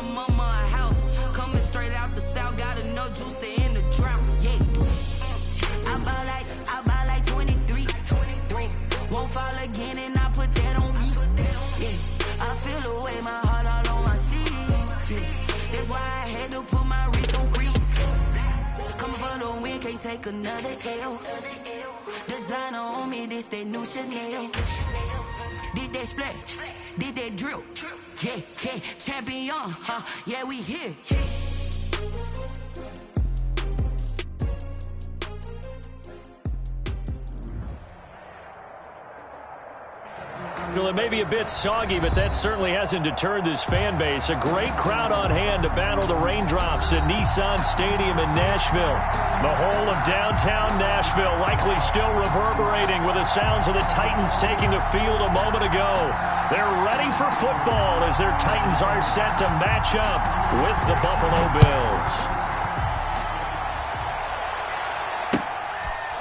my mama a house. Coming straight out the south, got enough juice to end the drought. Yeah. I buy like 23. Won't fall again and I put that on me. Yeah. I feel the way, my heart all on my sleeve. Yeah. That's why I had to put my wrist on freeze. Coming for the win, can't take another L. Designer on me, this that new Chanel. Did that splash, did that drill. Yeah, yeah, champion, huh? Yeah, we here. Well, it may be a bit soggy, but that certainly hasn't deterred this fan base. A great crowd on hand to battle the raindrops at Nissan Stadium in Nashville. The whole of downtown Nashville likely still reverberating with the sounds of the Titans taking the field a moment ago. They're ready for football as their Titans are set to match up with the Buffalo Bills.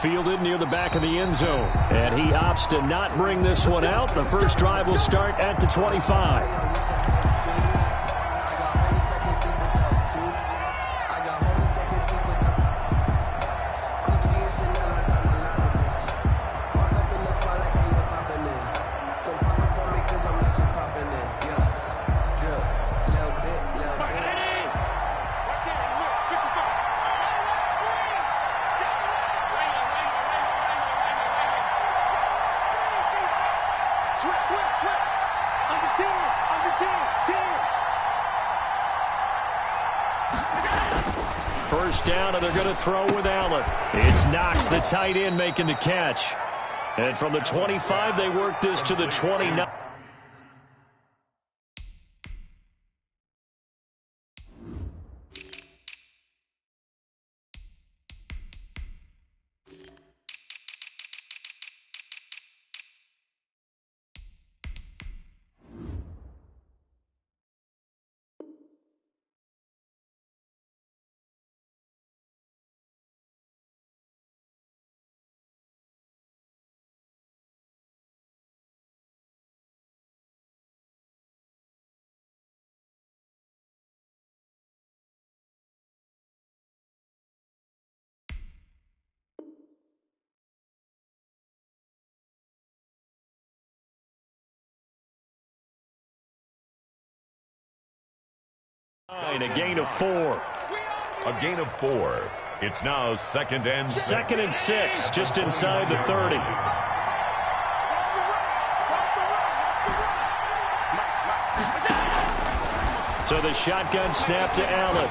Fielded near the back of the end zone, and he opts to not bring this one out. The first drive will start at the 25. First down, and they're going to throw with Allen. It's Knox, the tight end, making the catch. And from the 25, they work this to the 29. A gain of 4. A gain of 4. It's now 2nd and 6. 2nd and 6, just inside the 30. So the shotgun snap to Allen.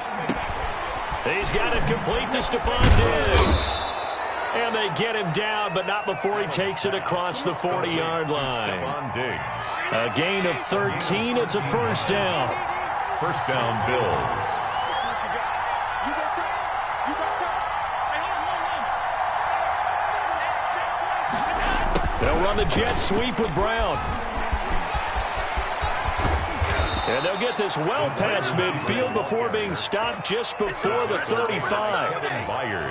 He's got it complete to Stephon Diggs. And they get him down, but not before he takes it across the 40-yard line. Stephon Diggs. A gain of 13. It's a first down. First down, Bills. They'll run the jet sweep with Brown. And they'll get this well past midfield before being stopped just before the 35.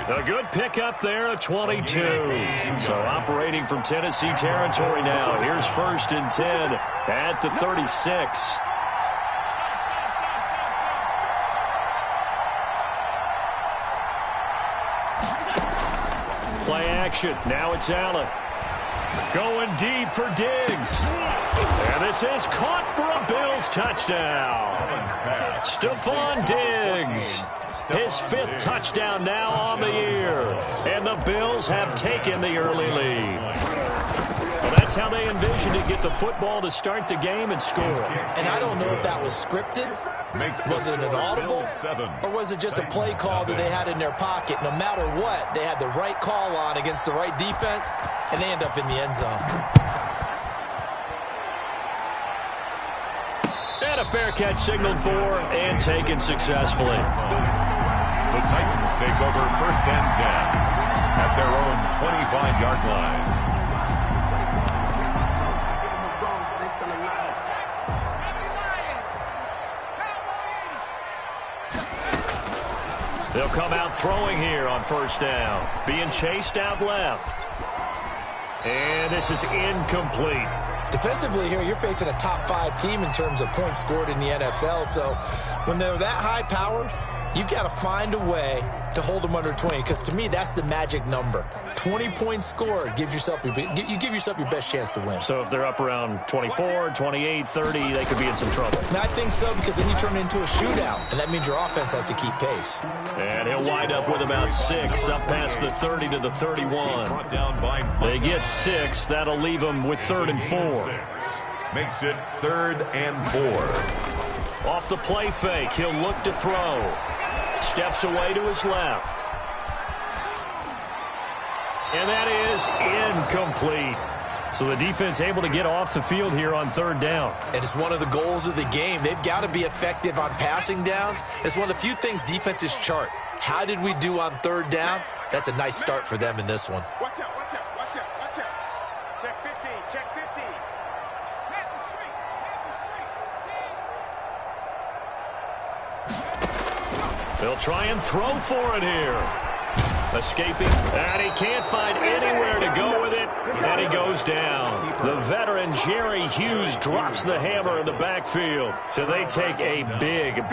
A good pickup there, a 22. So operating from Tennessee territory now. Here's 1st and 10 at the 36. Play action. Now it's Allen. Going deep for Diggs. And this is caught for a Bills touchdown. Stephon Diggs. His 5th touchdown now on the year. And the Bills have taken the early lead. Well, that's how they envisioned to get the football to start the game and score. And I don't know if that was scripted. Was it an audible, or was it just a play call that they had in their pocket? No matter what, they had the right call on against the right defense, and they end up in the end zone. And a fair catch signaled for and taken successfully. The Titans take over 1st and 10 at their own 25-yard line. They'll come out throwing here on 1st down. Being chased out left. And this is incomplete. Defensively here, you're facing a top 5 team in terms of points scored in the NFL. So when they're that high powered, you've got to find a way to hold them under 20, because to me, that's the magic number. 20 points scored, you give yourself your best chance to win. So if they're up around 24, 28, 30, they could be in some trouble. And I think so, because then you turn it into a shootout, and that means your offense has to keep pace. And he'll wind up with about 6, up past the 30 to the 31. They get 6. That'll leave them with 3rd and 4. Makes it 3rd and 4. Off the play fake, he'll look to throw. Steps away to his left. And that is incomplete. So the defense able to get off the field here on 3rd down. And it's one of the goals of the game. They've got to be effective on passing downs. It's one of the few things defenses chart. How did we do on 3rd down? That's a nice start for them in this one. Watch out, watch out, watch out, watch out. Check 15, check 15. They'll try and throw for it here. Escaping, and he can't find anywhere to go with it, and he goes down. The veteran Jerry Hughes drops the hammer in the backfield. So they take a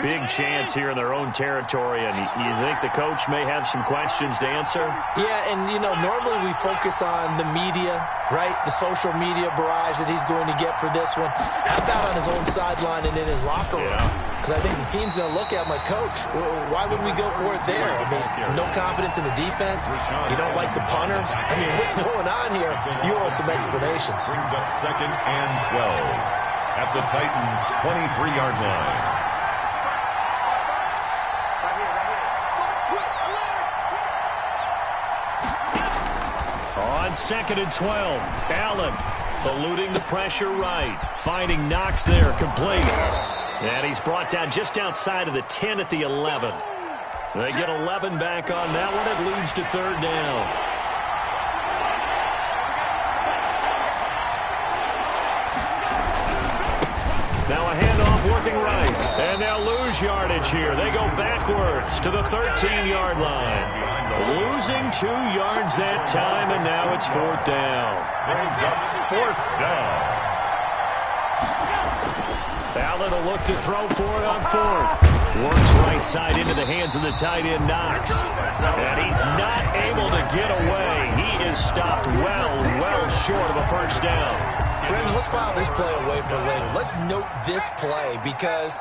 big chance here in their own territory, and you think the coach may have some questions to answer? Yeah, and, normally we focus on the media, right? The social media barrage that he's going to get for this one. How about on his own sideline and in his locker room? Because I think the team's going to look at him like, Coach, why would we go for it there? I mean, no confidence in the defense. You don't like the punter. I mean, what's going on here? You owe some explanations. Brings up 2nd and 12 at the Titans' 23-yard line. On 2nd and 12, Allen eluding the pressure right. Finding Knox there, complete. And he's brought down just outside of the 10 at the 11. They get 11 back on that one. It leads to 3rd down. Now a handoff working right. And they'll lose yardage here. They go backwards to the 13-yard line. Losing 2 yards that time, and now it's 4th down. Brings up 4th down. Allen will look to throw for it on 4th. Works right side into the hands of the tight end, Knox. And he's not able to get away. He is stopped well short of a 1st down. Brendan, let's file this play away for later. Let's note this play because,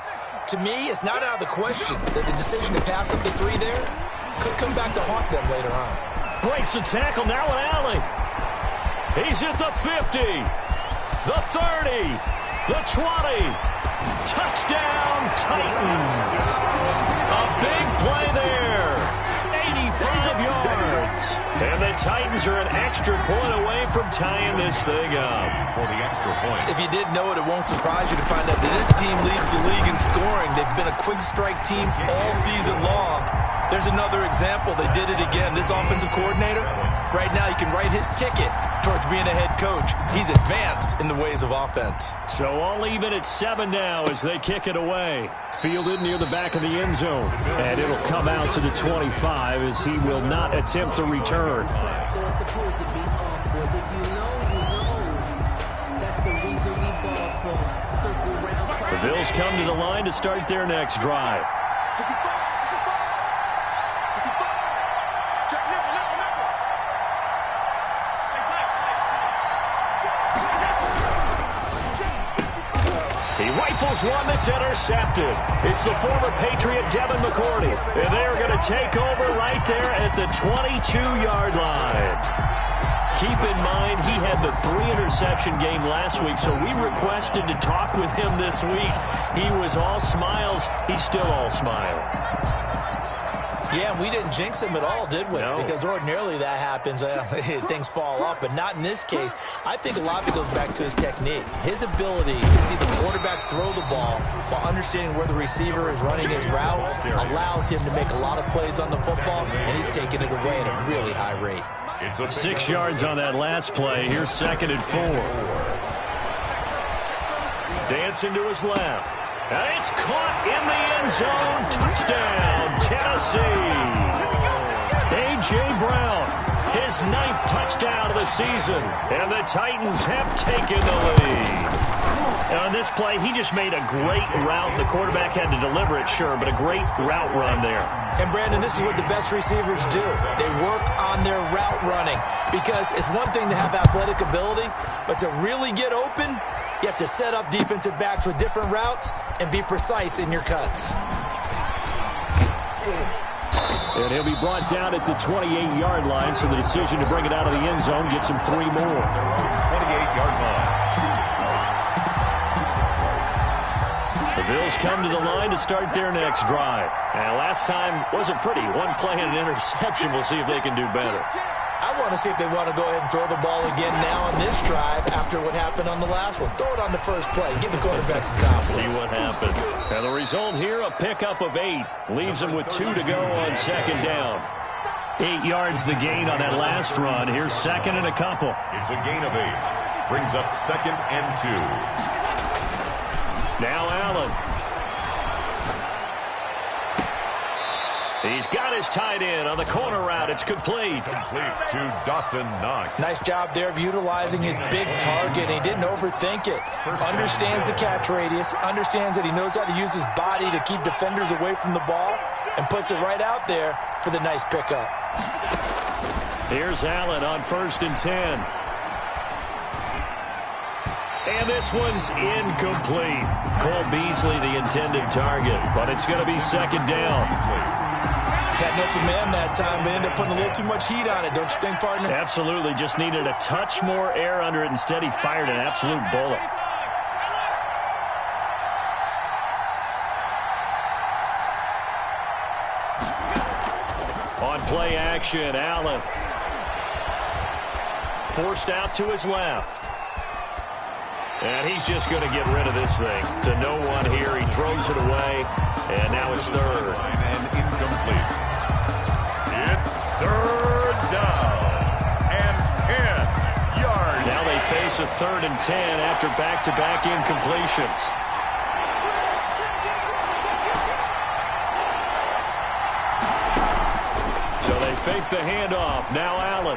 to me, it's not out of the question that the decision to pass up the 3 there could come back to haunt them later on. Breaks the tackle now with Allen. He's at the 50, the 30, the 20. Touchdown, Titans. A big play there. 85 yards. And the Titans are an extra point away from tying this thing up. For the extra point. If you didn't know it, it won't surprise you to find out that this team leads the league in scoring. They've been a quick strike team all season long. There's another example. They did it again. This offensive coordinator, right now, you can write his ticket towards being a head coach. He's advanced in the ways of offense. So all even at 7 now as they kick it away. Fielded near the back of the end zone. And it'll come out to the 25 as he will not attempt to return. The Bills come to the line to start their next drive. He rifles one that's intercepted. It's the former Patriot Devin McCourty. And they're going to take over right there at the 22-yard line. Keep in mind, he had the 3-interception game last week, so we requested to talk with him this week. He was all smiles. He's still all smile. Yeah, we didn't jinx him at all, did we? No. Because ordinarily that happens. Things fall off, but not in this case. I think a lot of it goes back to his technique. His ability to see the quarterback throw the ball while understanding where the receiver is running his route allows him to make a lot of plays on the football, and he's taking it away at a really high rate. 6 yards on that last play. Here's 2nd and 4. Dancing to his left. And it's caught in the end zone. Touchdown, Tennessee. A.J. Brown, his his 9th touchdown of the season. And the Titans have taken the lead. Now, on this play, he just made a great route. The quarterback had to deliver it, sure, but a great route run there. And, Brandon, this is what the best receivers do. They work on their route running because it's one thing to have athletic ability, but to really get open, you have to set up defensive backs with different routes and be precise in your cuts. And he'll be brought down at the 28-yard line, so the decision to bring it out of the end zone gets him 3 more. 28-yard line. The Bills come to the line to start their next drive. And last time wasn't pretty. One play and an interception. We'll see if they can do better. I want to see if they want to go ahead and throw the ball again now on this drive after what happened on the last one. Throw it on the first play. Give the quarterback some confidence. See what happens. And the result here, a pickup of 8. Leaves him with 2 to go on second down. 8 yards the gain on that last run. Here's second and a couple. It's a gain of 8. Brings up second and 2. Now Allen. He's got his tight end on the corner route. It's complete. Complete to Dawson Knox. Nice job there of utilizing his big target. He didn't overthink it. Understands the catch radius. Understands that he knows how to use his body to keep defenders away from the ball. And puts it right out there for the nice pickup. Here's Allen on 1st and 10. And this one's incomplete. Cole Beasley, the intended target, but it's going to be second down. Had an open man that time, but ended up putting a little too much heat on it, don't you think, partner? Absolutely. Just needed a touch more air under it. Instead, he fired an absolute bullet. On play action, Allen. Forced out to his left. And he's just going to get rid of this thing. To no one here. He throws it away. And now it's third. And incomplete. It's third down. And 10 yards. Now they face a 3rd and 10 after back-to-back incompletions. So they fake the handoff. Now Allen.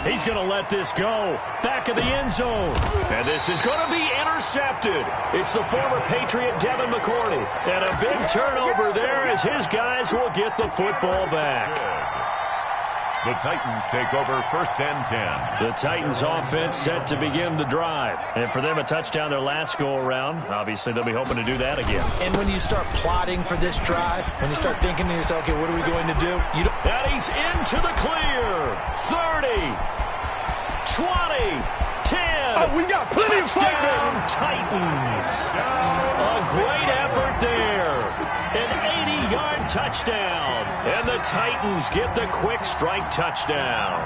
He's going to let this go. Back of the end zone. And this is going to be intercepted. It's the former Patriot Devin McCourty. And a big turnover there as his guys will get the football back. The Titans take over 1st and 10. The Titans offense set to begin the drive. And for them, a touchdown their last go-around. Obviously, they'll be hoping to do that again. And when you start plotting for this drive, when you start thinking to yourself, okay, what are we going to do? And he's into the clear. 30, 20, 10. Oh, we got plenty of fight, man. Titans. A great effort there. An 80-yard touchdown. And the Titans get the quick strike touchdown.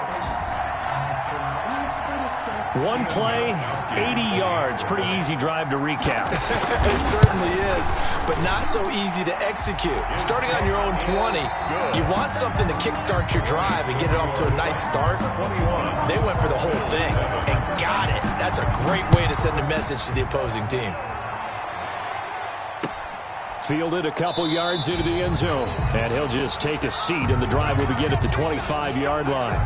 One play, 80 yards. Pretty easy drive to recap. It certainly is, but not so easy to execute. Starting on your own 20, you want something to kickstart your drive and get it off to a nice start. They went for the whole thing and got it. That's a great way to send a message to the opposing team. Fielded a couple yards into the end zone. And he'll just take a seat, and the drive will begin at the 25-yard line.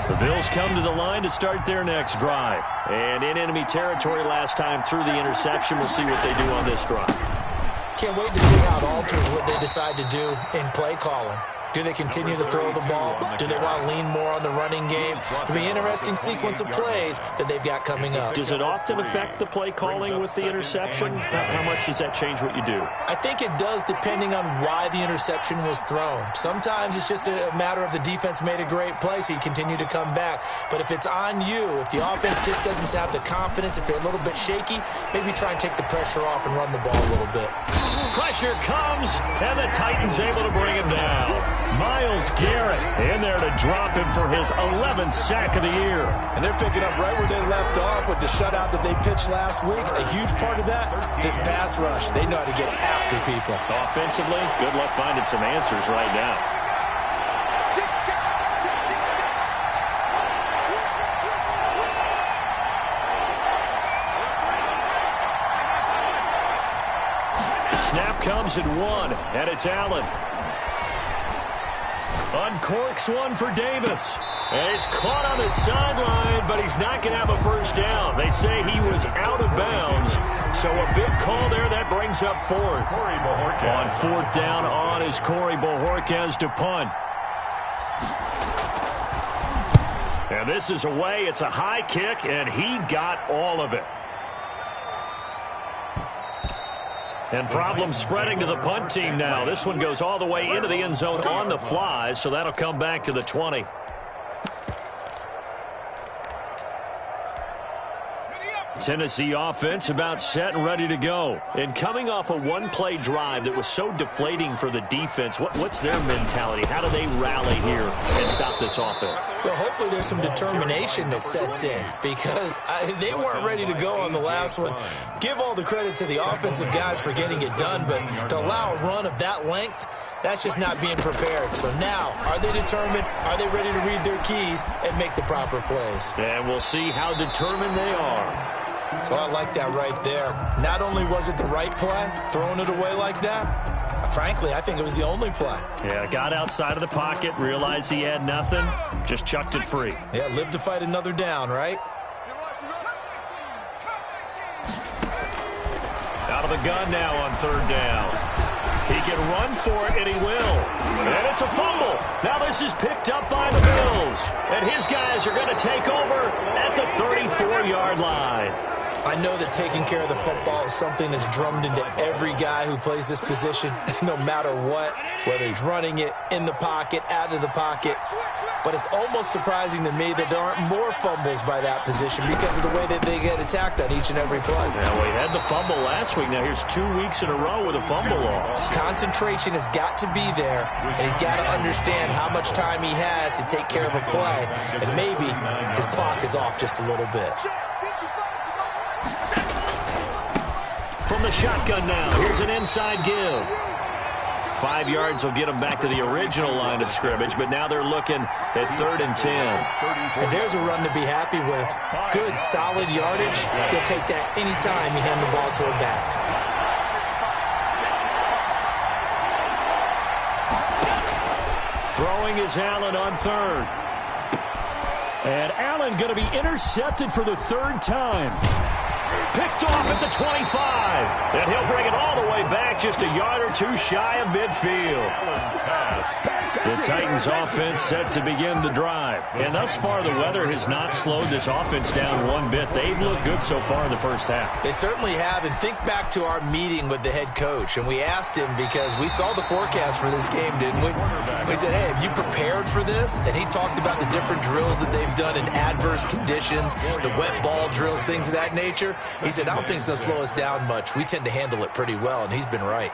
The Bills come to the line to start their next drive. And in enemy territory last time through the interception. We'll see what they do on this drive. Can't wait to see how it alters what they decide to do in play calling. Do they continue to throw the ball? Do they want to lean more on the running game? It'll be an interesting sequence of plays that they've got coming up. Does it often affect the play calling with the interception? How much does that change what you do? I think it does depending on why the interception was thrown. Sometimes it's just a matter of the defense made a great play, so you continue to come back. But if it's on you, if the offense just doesn't have the confidence, if they're a little bit shaky, maybe try and take the pressure off and run the ball a little bit. Pressure comes, and the Titans able to bring him down. Myles Garrett in there to drop him for his 11th sack of the year. And they're picking up right where they left off with the shutout that they pitched last week. A huge part of that, this pass rush. They know how to get after people. Offensively, good luck finding some answers right now. comes at 1, and it's Allen. Uncorks one for Davis. And he's caught on the sideline, but he's not going to have a first down. They say he was out of bounds. So a big call there. That brings up 4th. On 4th down on is Corey Bojorquez to punt. And this is away. It's a high kick, and he got all of it. And problems spreading to the punt team now. This one goes all the way into the end zone on the fly, so that'll come back to the 20. Tennessee offense about set and ready to go. And coming off a one-play drive that was so deflating for the defense, what's their mentality? How do they rally here and stop this offense? Well, hopefully there's some determination that sets in because they weren't ready to go on the last one. Give all the credit to the offensive guys for getting it done, but to allow a run of that length, that's just not being prepared. So now, are they determined? Are they ready to read their keys and make the proper plays? And we'll see how determined they are. Well, I like that right there. Not only was it the right play, throwing it away like that, frankly, I think it was the only play. Yeah, got outside of the pocket, realized he had nothing, just chucked it free. Yeah, live to fight another down, right? Out of the gun now on 3rd down. He can run for it, and he will. And it's a fumble. Now this is picked up by the Bills. And his guys are going to take over at the 34-yard line. I know that taking care of the football is something that's drummed into every guy who plays this position, no matter what, whether he's running it, in the pocket, out of the pocket. But it's almost surprising to me that there aren't more fumbles by that position because of the way that they get attacked on each and every play. Yeah, we had the fumble last week. Now here's 2 weeks in a row with a fumble loss. Concentration has got to be there, and he's got to understand how much time he has to take care of a play, and maybe his clock is off just a little bit. From the shotgun now, here's an inside give. 5 yards will get them back to the original line of scrimmage, but now they're looking at 3rd and 10. And there's a run to be happy with. Good, solid yardage. He'll take that anytime you hand the ball to him back. Throwing is Allen on 3rd. And Allen going to be intercepted for the 3rd time. Picked off at the 25. And he'll bring it all the way back just a yard or 2 shy of midfield. The Titans offense set to begin the drive. And thus far, the weather has not slowed this offense down one bit. They've looked good so far in the first half. They certainly have. And think back to our meeting with the head coach. And we asked him because we saw the forecast for this game, didn't we? We said, hey, have you prepared for this? And he talked about the different drills that they've done in adverse conditions, the wet ball drills, things of that nature. He said, I don't think it's going to slow us down much. We tend to handle it pretty well, and he's been right.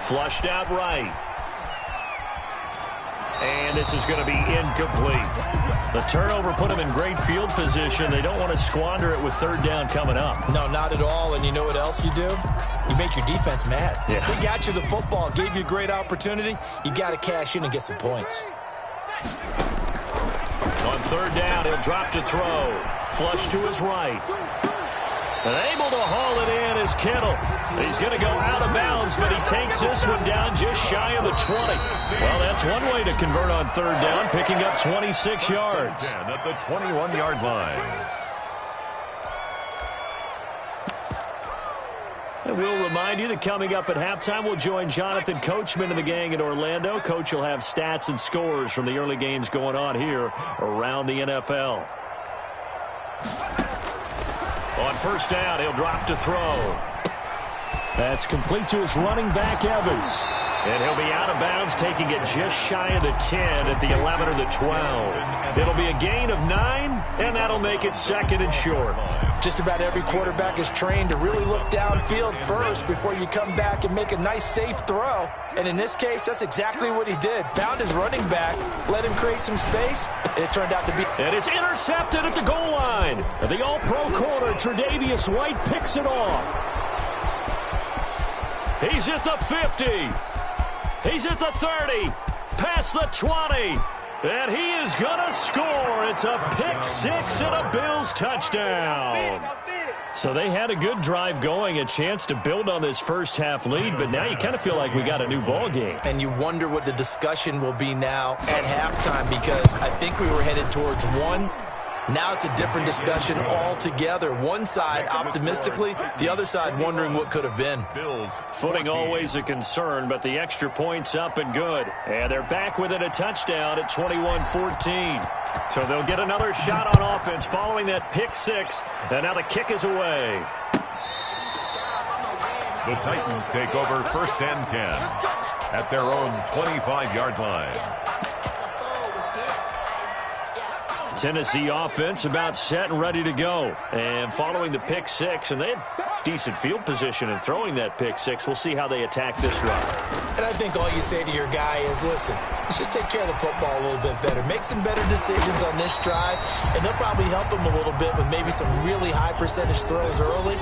Flushed out right. And this is going to be incomplete. The turnover put them in great field position. They don't want to squander it with 3rd down coming up. No, not at all. And you know what else you do? You make your defense mad. Yeah. They got you the football, gave you a great opportunity. You got to cash in and get some points. On 3rd down, he'll drop to throw. Flush to his right. And able to haul it in is Kittle. He's going to go out of bounds, but he takes this one down just shy of the 20. Well, that's one way to convert on 3rd down, picking up 26 yards. At the 21-yard line. And we'll remind you that coming up at halftime, we'll join Jonathan Coachman and the gang in Orlando. Coach will have stats and scores from the early games going on here around the NFL. On 1st down, he'll drop to throw. That's complete to his running back, Evans. And he'll be out of bounds, taking it just shy of the 10 at the 11 or the 12. It'll be a gain of 9, and that'll make it 2nd and short. Just about every quarterback is trained to really look downfield first before you come back and make a nice, safe throw. And in this case, that's exactly what he did. Found his running back, let him create some space, and it turned out to be... And it's intercepted at the goal line. And the all-pro corner, Tre'Davious White, picks it off. He's at the 50. He's at the 30. Past the 20. And he is going to score. It's a pick six and a Bills touchdown. So they had a good drive going, a chance to build on this first half lead, but now you kind of feel like we got a new ball game. And you wonder what the discussion will be now at halftime, because I think we were headed towards one. Now it's a different discussion altogether. One side optimistically, the other side wondering what could have been. Footing always a concern, but the extra point's up and good. And they're back within a touchdown at 21-14. So they'll get another shot on offense following that pick six. And now the kick is away. The Titans take over 1st and 10 at their own 25-yard line. Tennessee offense about set and ready to go. And following the pick six, and they had decent field position in throwing that pick six. We'll see how they attack this run. And I think all you say to your guy is, listen, let's just take care of the football a little bit better. Make some better decisions on this drive, and they'll probably help him a little bit with maybe some really high percentage throws early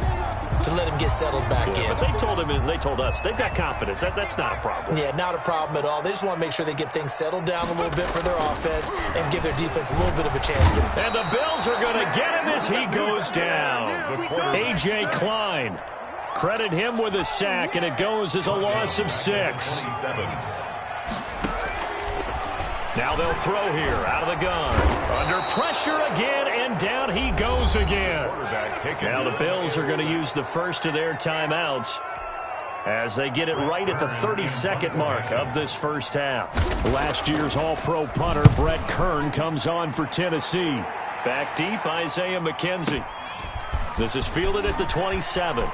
to let him get settled back in. But they told him and they told us they've got confidence. That's not a problem. Yeah, not a problem at all. They just want to make sure they get things settled down a little bit for their offense and give their defense a little bit of a chance to. And the Bills are going to get him as he goes down. A.J. Klein. Credit him with a sack, and it goes as a loss of 6. Now they'll throw here out of the gun. Under pressure again, and down he goes again. Now the Bills are going to use the first of their timeouts as they get it right at the 32nd mark of this first half. Last year's All-Pro punter Brett Kern comes on for Tennessee. Back deep, Isaiah McKenzie. This is fielded at the 27.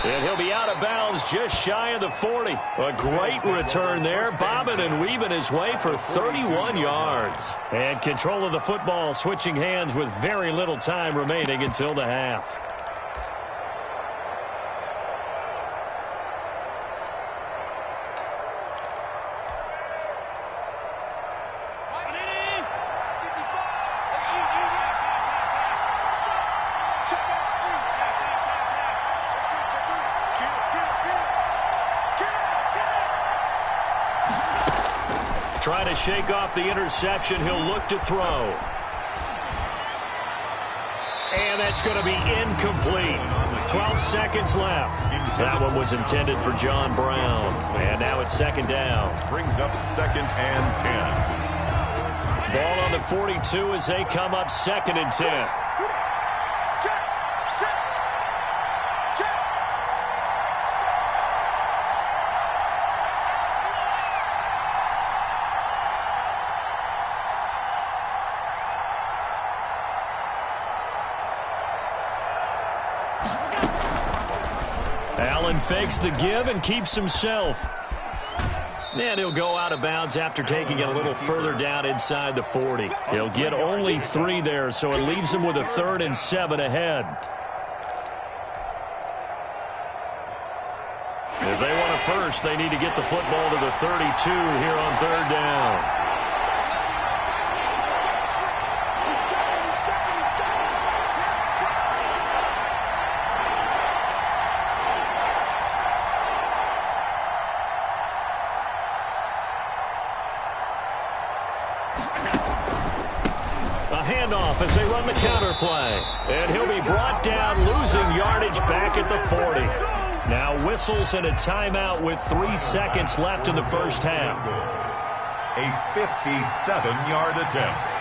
And he'll be out of bounds just shy of the 40. A great return there, bobbing and weaving his way for 31 yards. And control of the football switching hands with very little time remaining until the half. Trying to shake off the interception. He'll look to throw. And that's going to be incomplete. 12 seconds left. That one was intended for John Brown. And now it's second down. Brings up 2nd and 10. Ball on the 42 as they come up 2nd and 10. Allen fakes the give and keeps himself. And he'll go out of bounds after taking it a little further down inside the 40. He'll get only 3 there, so it leaves him with a 3rd and 7 ahead. If they want a first, they need to get the football to the 32 here on 3rd down. As they run the counter play. And he'll be brought down, losing yardage back at the 40. Now whistles and a timeout with 3 seconds left in the first half. A 57-yard attempt.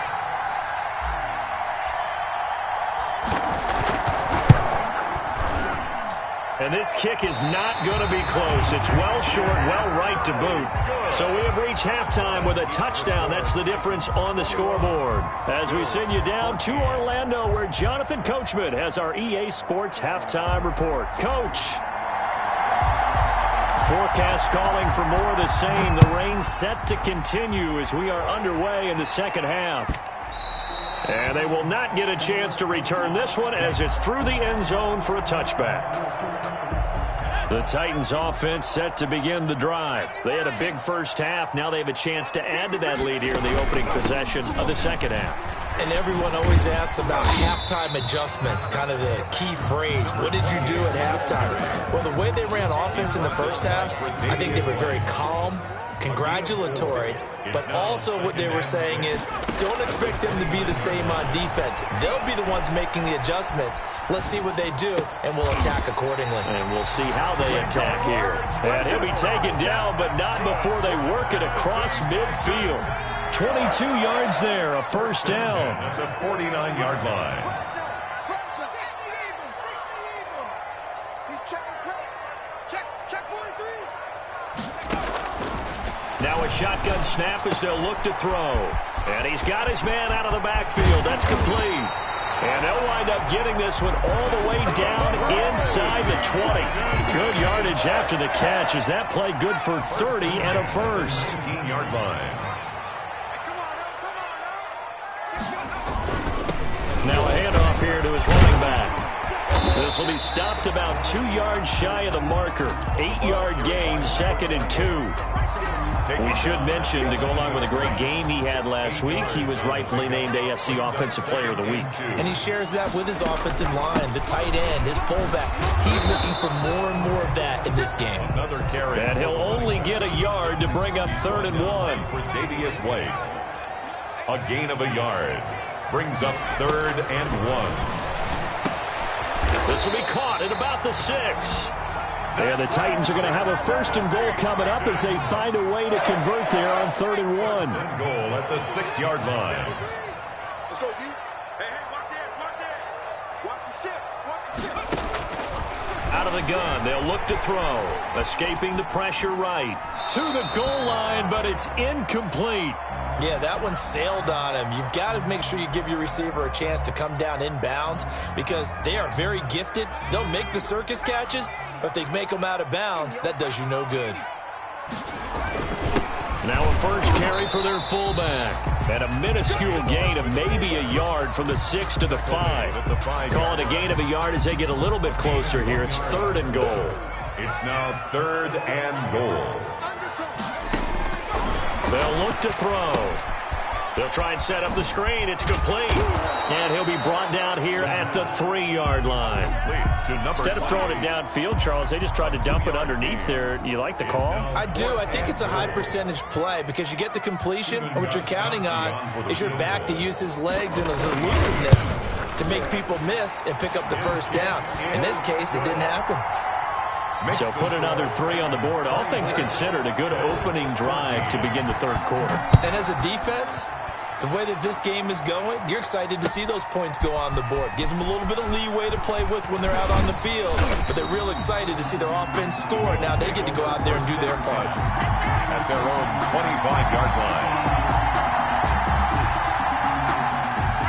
And this kick is not going to be close. It's well short, well right to boot. So we have reached halftime with a touchdown. That's the difference on the scoreboard. As we send you down to Orlando, where Jonathan Coachman has our EA Sports Halftime Report. Coach. Forecast calling for more of the same. The rain set to continue as we are underway in the second half. And they will not get a chance to return this one as it's through the end zone for a touchback. The Titans offense set to begin the drive. They had a big first half. Now they have a chance to add to that lead here in the opening possession of the second half. And everyone always asks about halftime adjustments, kind of the key phrase. What did you do at halftime? Well, the way they ran offense in the first half, I think they were very calm, congratulatory, but also what they were saying is don't expect them to be the same on defense. They'll be the ones making the adjustments. Let's see what they do, and we'll attack accordingly. And we'll see how they attack here. And he'll be taken down, but not before they work it across midfield. 22 yards there, a first down. That's a 49-yard line. Now a shotgun snap as they'll look to throw. And he's got his man out of the backfield. That's complete. And they'll wind up getting this one all the way down inside the 20. Good yardage after the catch. Is that play good for 30 and a first? 18-yard line. Now a handoff here to his running back. This will be stopped about 2 yards shy of the marker. 8-yard gain, 2nd and 2. We should mention, to go along with a great game he had last week, he was rightfully named AFC Offensive Player of the Week. And he shares that with his offensive line, the tight end, his fullback. He's looking for more and more of that in this game. Another carry. And he'll only get a yard to bring up 3rd and 1. For Davius Blake. A gain of a yard. Brings up 3rd and 1. This will be caught at about the 6. And the Titans are going to have a 1st and goal coming up as they find a way to convert there on 3rd and 1. Goal at the 6-yard line. Let's go, D. Hey, watch it, watch it. Watch the ship, watch the ship. Out of the gun, they'll look to throw. Escaping the pressure right. To the goal line, but it's incomplete. Yeah, that one sailed on him. You've got to make sure you give your receiver a chance to come down inbounds because they are very gifted. They'll make the circus catches, but they make them out of bounds. That does you no good. Now a first carry for their fullback. And a minuscule gain of maybe a yard from the 6 to the 5. Call it a gain of a yard as they get a little bit closer here. It's 3rd and goal. It's now 3rd and goal. They'll look to throw. They'll try and set up the screen. It's complete. And he'll be brought down here at the 3-yard line. Instead of throwing it downfield, Charles, they just tried to dump it underneath there. You like the call? I do. I think it's a high percentage play because you get the completion, and what you're counting on is your back to use his legs and his elusiveness to make people miss and pick up the first down. In this case, it didn't happen. So put another 3 on the board. All things considered, a good opening drive to begin the 3rd quarter. And as a defense, the way that this game is going, you're excited to see those points go on the board. Gives them a little bit of leeway to play with when they're out on the field, but they're real excited to see their offense score. Now they get to go out there and do their part. At their own 25-yard line.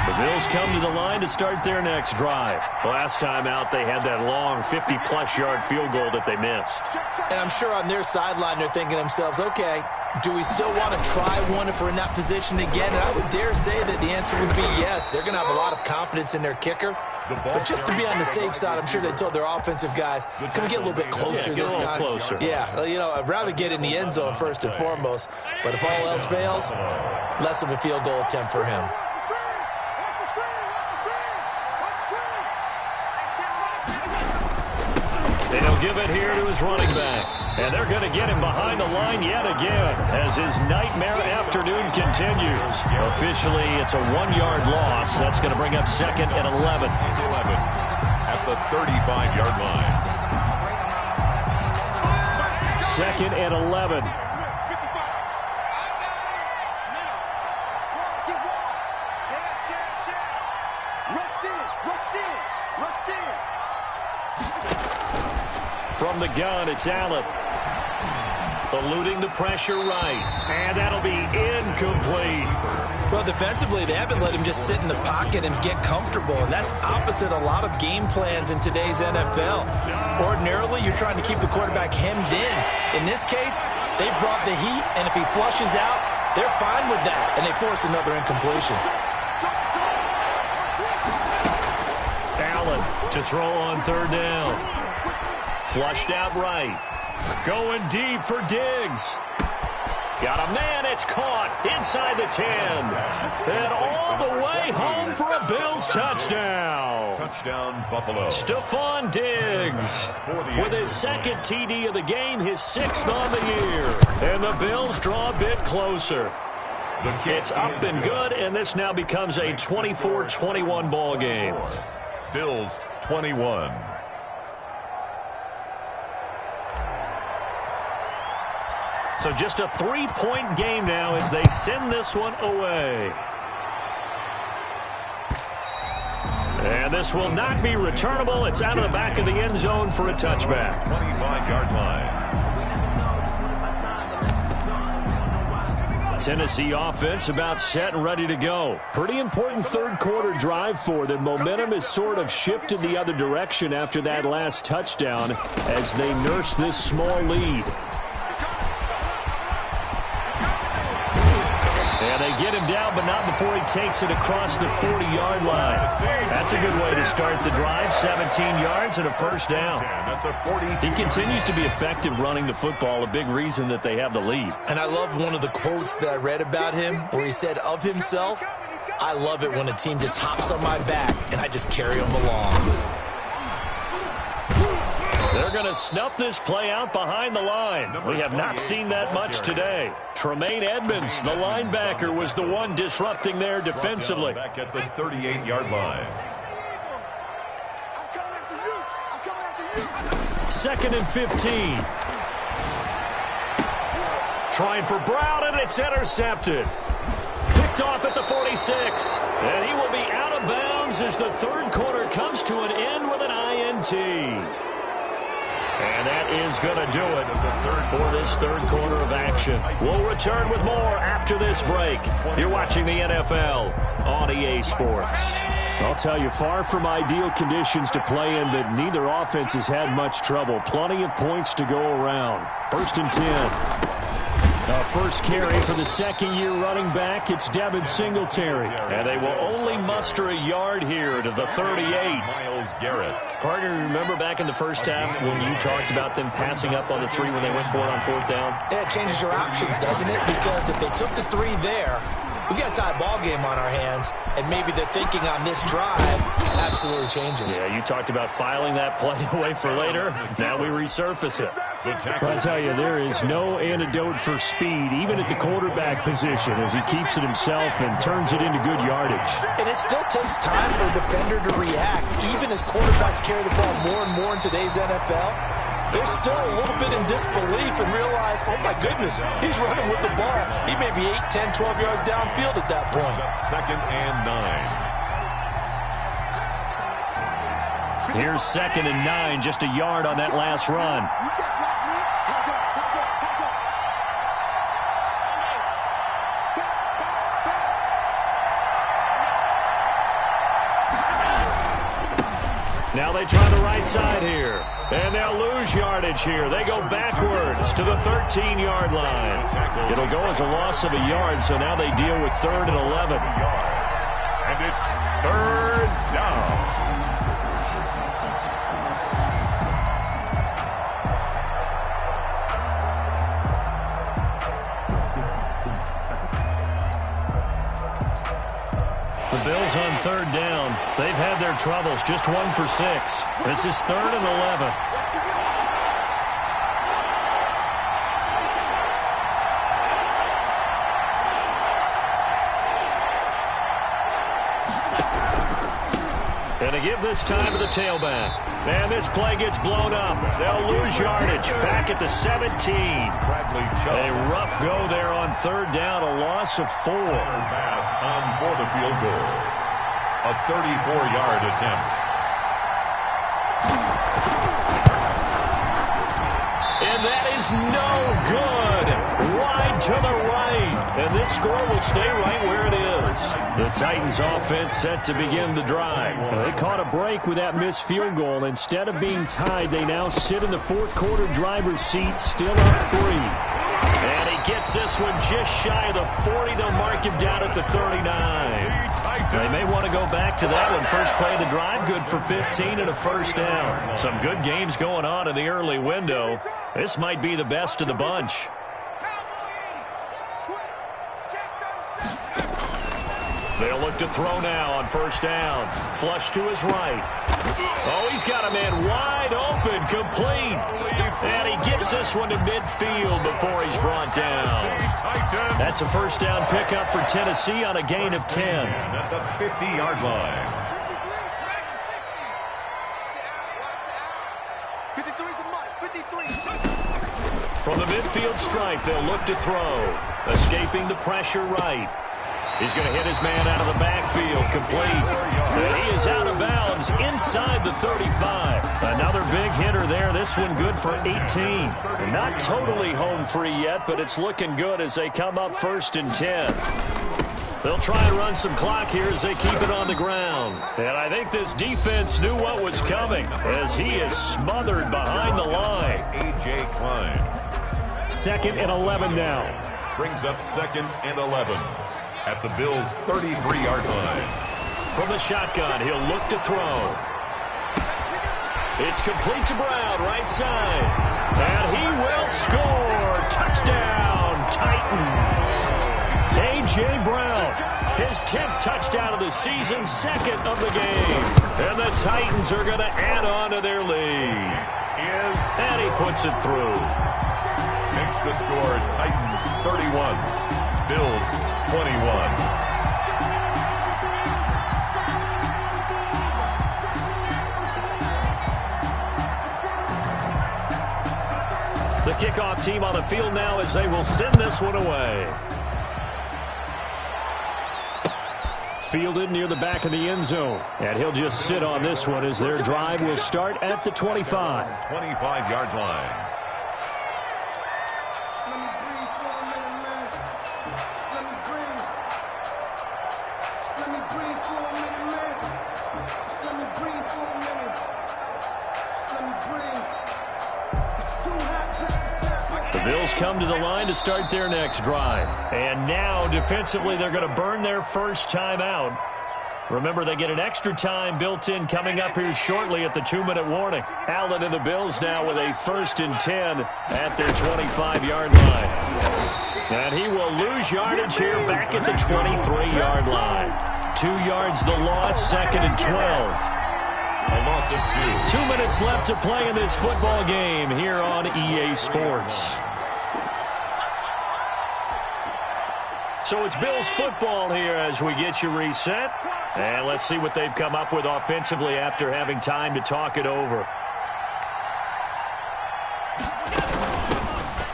The Bills come to the line to start their next drive. Last time out, they had that long 50-plus yard field goal that they missed. And I'm sure on their sideline, they're thinking to themselves, okay, do we still want to try one if we're in that position again? And I would dare say that the answer would be yes. They're going to have a lot of confidence in their kicker. But just to be on the safe side, I'm sure they told their offensive guys, can we get a little bit closer this time? Closer. Yeah, you know, I'd rather get in the end zone first and foremost. But if all else fails, less of a field goal attempt for him. And he'll give it here to his running back. And they're going to get him behind the line yet again as his nightmare afternoon continues. Officially, it's a 1-yard loss. That's going to bring up 2nd and 11. At the 35-yard line. 2nd and 11. From the gun, it's Allen. Eluding the pressure right. And that'll be incomplete. Well, defensively, they haven't let him just sit in the pocket and get comfortable, and that's opposite a lot of game plans in today's NFL. Ordinarily, you're trying to keep the quarterback hemmed in. In this case, they brought the heat, and if he flushes out, they're fine with that, and they force another incompletion. Allen to throw on 3rd down. Flushed out right. Going deep for Diggs. Got a man, it's caught inside the 10. And all the way home for a Bills touchdown. Touchdown, Buffalo. Stephon Diggs with his second TD of the game, his 6th on the year. And the Bills draw a bit closer. It's up and good, and this now becomes a 24-21 ball game. Bills 21. So just a 3-point game now as they send this one away. And this will not be returnable. It's out of the back of the end zone for a touchback. 25-yard line. Tennessee offense about set and ready to go. Pretty important third-quarter drive for them. Momentum has sort of shifted the other direction after that last touchdown as they nurse this small lead. And they get him down, but not before he takes it across the 40-yard line. That's a good way to start the drive. 17 yards and a first down. He continues to be effective running the football, a big reason that they have the lead. And I love one of the quotes that I read about him where he said of himself, "I love it when a team just hops on my back and I just carry them along." They're going to snuff this play out behind the line. We have not seen that much today. Tremaine Edmonds, the linebacker, was the one disrupting there defensively. Back at the 38-yard line. 2nd and 15. Trying for Brown, and it's intercepted. Picked off at the 46. And he will be out of bounds as the third quarter comes to an end with an INT. And that is going to do it for this third quarter of action. We'll return with more after this break. You're watching the NFL on EA Sports. I'll tell you, far from ideal conditions to play in, but neither offense has had much trouble. Plenty of points to go around. 1st and 10. First carry for the second-year running back. It's Devin Singletary. And they will only muster a yard here to the 38. Myles Garrett. Partner, remember back in the first half when you talked about them passing up on the 3 when they went for it on 4th down? Yeah, it changes your options, doesn't it? Because if they took the 3 there, we've got a tie ball game on our hands, and maybe they're thinking on this drive absolutely changes. Yeah, you talked about filing that play away for later. Now we resurface it. But I tell you, there is no antidote for speed, even at the quarterback position, as he keeps it himself and turns it into good yardage. And it still takes time for a defender to react, even as quarterbacks carry the ball more and more in today's NFL. They're still a little bit in disbelief and realize, oh my goodness, he's running with the ball. He may be 8, 10, 12 yards downfield at that point. 2nd and 9. Here's 2nd and 9, just a yard on that last run. Now they try the right side here. And they'll lose yardage here. They go backwards to the 13-yard line. It'll go as a loss of a yard, so now they deal with 3rd and 11. And it's 3rd down. The Bills on 3rd down. They've had their troubles, just 1 for 6. This is 3rd and 11. And to give this time to the tailback. And this play gets blown up. They'll lose yardage back at the 17. A rough go there on 3rd down, a loss of 4. Pass on for the field goal. A 34-yard attempt. And that is no good. Wide to the right. And this score will stay right where it is. The Titans offense set to begin the drive. They caught a break with that missed field goal. Instead of being tied, they now sit in the 4th quarter driver's seat, still up 3. And he gets this one just shy of the 40. They'll mark him down at the 39. They may want to go back to that one. First play of the drive, good for 15 and a first down. Some good games going on in the early window. This might be the best of the bunch. They'll look to throw now on first down. Flush to his right. Oh, he's got a man wide open, complete. And he gets this one to midfield before he's brought down. That's a first down pickup for Tennessee on a gain of 10. At the 50-yard line. 53's the mark. 53. From the midfield stripe, they'll look to throw. Escaping the pressure right. He's going to hit his man out of the backfield, complete. And he is out of bounds inside the 35. Another big hitter there. This one good for 18. Not totally home free yet, but it's looking good as they come up 1st and 10. They'll try and run some clock here as they keep it on the ground. And I think this defense knew what was coming as he is smothered behind the line. A.J. Klein. 2nd and 11 now. Brings up 2nd and 11 at the Bills' 33-yard line. From the shotgun, he'll look to throw. It's complete to Brown, right side. And he will score. Touchdown, Titans. A.J. Brown, his 10th touchdown of the season, 2nd of the game. And the Titans are going to add on to their lead. And he puts it through. Makes the score Titans 31, Bills 21. The kickoff team on the field now as they will send this one away. Fielded near the back of the end zone. And he'll just sit on this one as their drive will start at the 25. 25-yard line. The Bills come to the line to start their next drive. And now, defensively, they're going to burn their first time out. Remember, they get an extra time built in coming up here shortly at the 2-minute warning. Allen and the Bills now with a 1st and 10 at their 25-yard line. And he will lose yardage here back at the 23-yard line. 2 yards the loss, 2nd and 12. A loss of 2. 2 minutes left to play in this football game here on EA Sports. So it's Bills football here as we get you reset. And let's see what they've come up with offensively after having time to talk it over.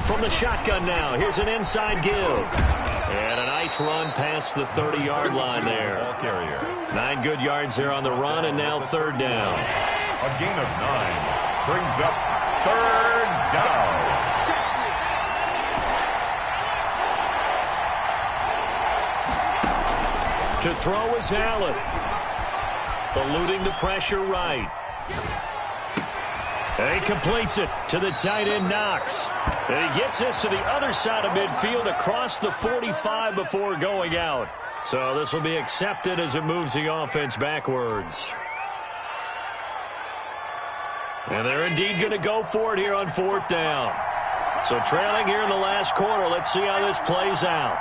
From the shotgun now, here's an inside give. And a nice run past the 30-yard line there. Ball carrier. 9 good yards there on the run, and now 3rd down. A gain of 9 brings up 3rd down. To throw is Allen. Eluding the pressure right. And he completes it to the tight end Knox. And he gets this to the other side of midfield across the 45 before going out. So this will be accepted as it moves the offense backwards. And they're indeed going to go for it here on 4th down. So trailing here in the last quarter, let's see how this plays out.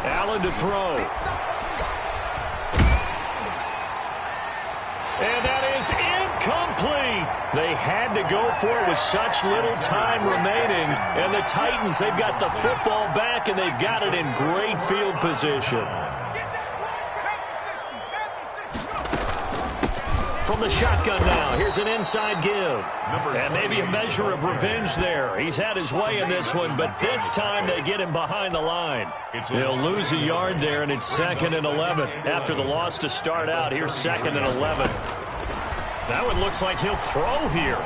Allen to throw. And that is incomplete. They had to go for it with such little time remaining. And the Titans, they've got the football back, and they've got it in great field position. From the shotgun now, here's an inside give. And maybe a measure of revenge there. He's had his way in this one, but this time they get him behind the line. They'll lose a yard there, and it's 2nd and 11. After the loss to start out, here's 2nd and 11. That one looks like he'll throw here.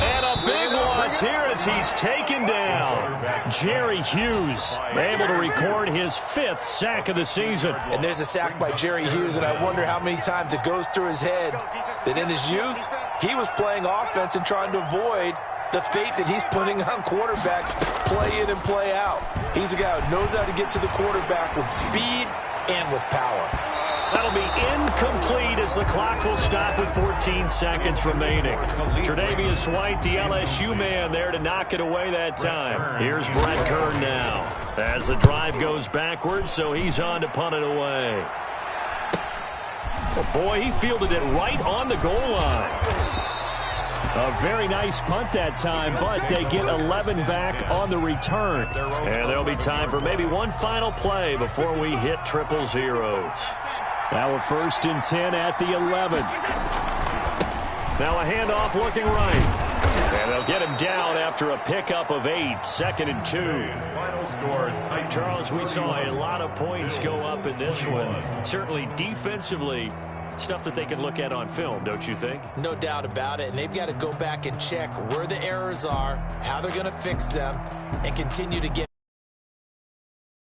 And a big loss here as he's taken down. Jerry Hughes able to record his 5th sack of the season. And there's a sack by Jerry Hughes, and I wonder how many times it goes through his head that in his youth, he was playing offense and trying to avoid the fate that he's putting on quarterbacks play in and play out. He's a guy who knows how to get to the quarterback with speed and with power. That'll be incomplete as the clock will stop with 14 seconds remaining. Tre'Davious White, the LSU man, there to knock it away that time. Here's Brett Kern now as the drive goes backwards, so he's on to punt it away. Oh boy, he fielded it right on the goal line. A very nice punt that time, but they get 11 back on the return. And there'll be time for maybe one final play before we hit triple zeros. Now a 1st and 10 at the 11. Now a handoff looking right. And they'll get him down after a pickup of 8, 2nd and 2. Final score, Charles, we saw a lot of points go up in this one. Certainly defensively, stuff that they can look at on film, don't you think? No doubt about it. And they've got to go back and check where the errors are, how they're going to fix them, and continue to get